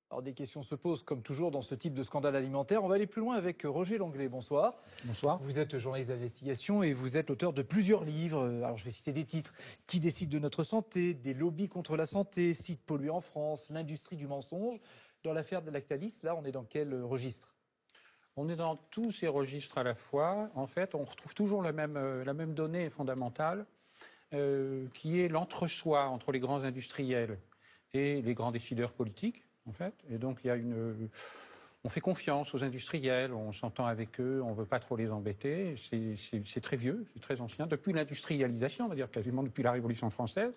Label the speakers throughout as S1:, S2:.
S1: Alors des questions se posent comme toujours dans ce type de scandale alimentaire. On va aller plus loin avec Roger Langlais. Bonsoir.
S2: Bonsoir.
S1: Vous êtes journaliste d'investigation et vous êtes auteur de plusieurs livres. Alors je vais citer des titres. Qui décide de notre santé? Des lobbies contre la santé, sites pollués en France, l'industrie du mensonge. Dans l'affaire de Lactalis, là on est dans quel registre?
S2: On est dans tous ces registres à la fois. En fait, on retrouve toujours la même donnée fondamentale, qui est l'entre-soi entre les grands industriels et les grands décideurs politiques. En fait. Et donc, on fait confiance aux industriels, on s'entend avec eux, on ne veut pas trop les embêter. C'est très vieux, c'est très ancien. Depuis l'industrialisation, on va dire quasiment depuis la Révolution française,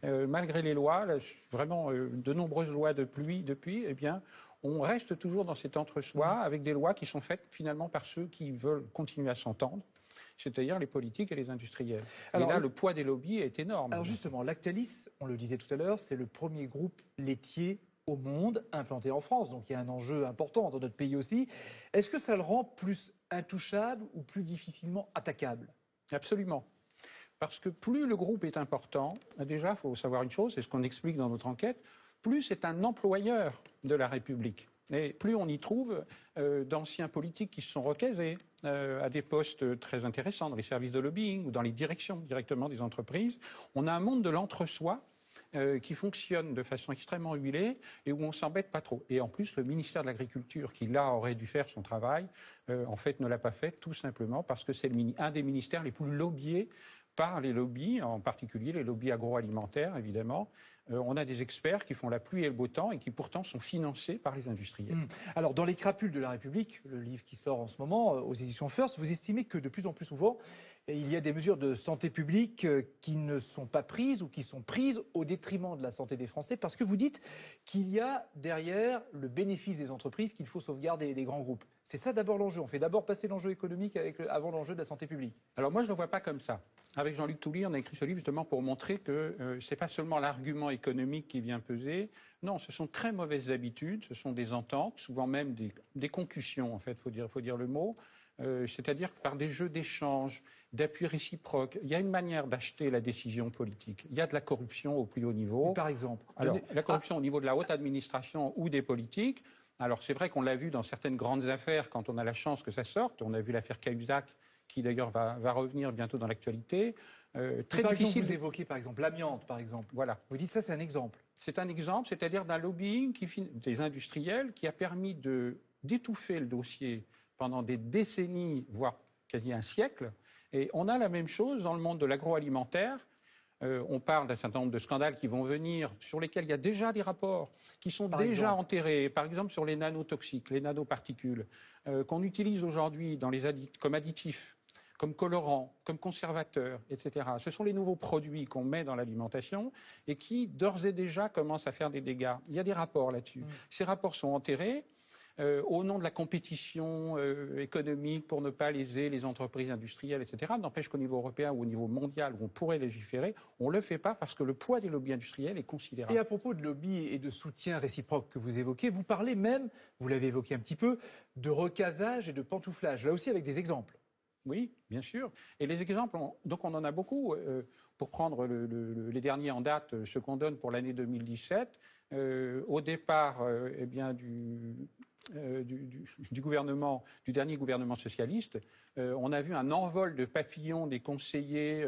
S2: malgré les lois, vraiment de nombreuses lois depuis, eh bien, on reste toujours dans cet entre-soi avec des lois qui sont faites finalement par ceux qui veulent continuer à s'entendre, c'est-à-dire les politiques et les industriels. Alors, et là, le poids des lobbies est énorme.
S1: Alors justement, Lactalis, on le disait tout à l'heure, c'est le premier groupe laitier au monde, implanté en France. Donc il y a un enjeu important dans notre pays aussi. Est-ce que ça le rend plus intouchable ou plus difficilement attaquable?
S2: Absolument. Parce que plus le groupe est important, déjà, il faut savoir une chose, c'est ce qu'on explique dans notre enquête, plus c'est un employeur de la République. Et plus on y trouve d'anciens politiques qui se sont recasés à des postes très intéressants dans les services de lobbying ou dans les directions directement des entreprises. On a un monde de l'entre-soi qui fonctionne de façon extrêmement huilée et où on ne s'embête pas trop. Et en plus, le ministère de l'Agriculture, qui là aurait dû faire son travail, en fait ne l'a pas fait, tout simplement parce que c'est un des ministères les plus lobbyés par les lobbies, en particulier les lobbies agroalimentaires, évidemment. On a des experts qui font la pluie et le beau temps et qui pourtant sont financés par les industriels.
S1: Alors, dans Les Crapules de la République, le livre qui sort en ce moment aux éditions First, vous estimez que de plus en plus souvent, il y a des mesures de santé publique qui ne sont pas prises ou qui sont prises au détriment de la santé des Français, parce que vous dites qu'il y a derrière le bénéfice des entreprises qu'il faut sauvegarder des grands groupes. C'est ça d'abord l'enjeu. On fait d'abord passer l'enjeu économique avant l'enjeu de la santé publique.
S2: Alors moi, je ne le vois pas comme ça. Avec Jean-Luc Touly, on a écrit ce livre justement pour montrer que ce n'est pas seulement l'argument économique qui vient peser. Non, ce sont très mauvaises habitudes, ce sont des ententes, souvent même des concussions, en fait, faut dire le mot. C'est-à-dire que par des jeux d'échange, d'appui réciproque, il y a une manière d'acheter la décision politique. Il y a de la corruption au plus haut niveau.
S1: Et par exemple,
S2: la corruption au niveau de la haute administration ou des politiques. Alors c'est vrai qu'on l'a vu dans certaines grandes affaires quand on a la chance que ça sorte. On a vu l'affaire Cahuzac, qui d'ailleurs va revenir bientôt dans l'actualité.
S1: Très difficile. Vous évoquez par exemple l'amiante, par exemple.
S2: Voilà.
S1: Vous dites ça, c'est un exemple.
S2: C'est un exemple, c'est-à-dire d'un lobbying des industriels qui a permis d'étouffer le dossier pendant des décennies, voire quasi un siècle. Et on a la même chose dans le monde de l'agroalimentaire. On parle d'un certain nombre de scandales qui vont venir, sur lesquels il y a déjà des rapports, qui sont déjà enterrés. Par exemple, sur les nanotoxiques, les nanoparticules, qu'on utilise aujourd'hui comme additifs, comme colorants, comme conservateurs, etc. Ce sont les nouveaux produits qu'on met dans l'alimentation et qui, d'ores et déjà, commencent à faire des dégâts. Il y a des rapports là-dessus. Ces rapports sont enterrés. Au nom de la compétition économique pour ne pas léser les entreprises industrielles, etc. N'empêche qu'au niveau européen ou au niveau mondial où on pourrait légiférer, on ne le fait pas parce que le poids des lobbies industriels est considérable.
S1: Et à propos de lobby et de soutien réciproque que vous évoquez, vous parlez même, vous l'avez évoqué un petit peu, de recasage et de pantouflage, là aussi avec des exemples.
S2: Oui, bien sûr. Et les exemples, donc on en a beaucoup. Pour prendre les derniers en date, ceux qu'on donne pour l'année 2017, au départ du gouvernement, du dernier gouvernement socialiste, on a vu un envol de papillons des conseillers,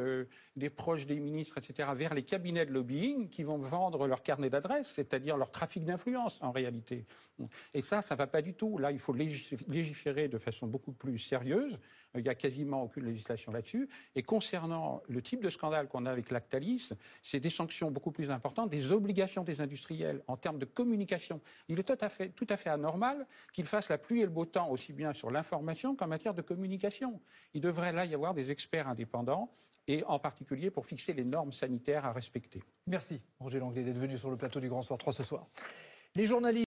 S2: des proches des ministres, etc., vers les cabinets de lobbying qui vont vendre leur carnet d'adresses, c'est-à-dire leur trafic d'influence en réalité. Et ça ne va pas du tout. Là, il faut légiférer de façon beaucoup plus sérieuse. Il n'y a quasiment aucune législation là-dessus. Et concernant le type de scandale qu'on a avec Lactalis, c'est des sanctions beaucoup plus importantes, des obligations des industriels en termes de communication. Il est tout à fait anormal qu'ils fassent la pluie et le beau temps aussi bien sur l'information qu'en matière de communication. Il devrait là y avoir des experts indépendants et en particulier pour fixer les normes sanitaires à respecter.
S1: Merci Roger Langlais d'être venu sur le plateau du Grand Soir 3 ce soir. Les journalistes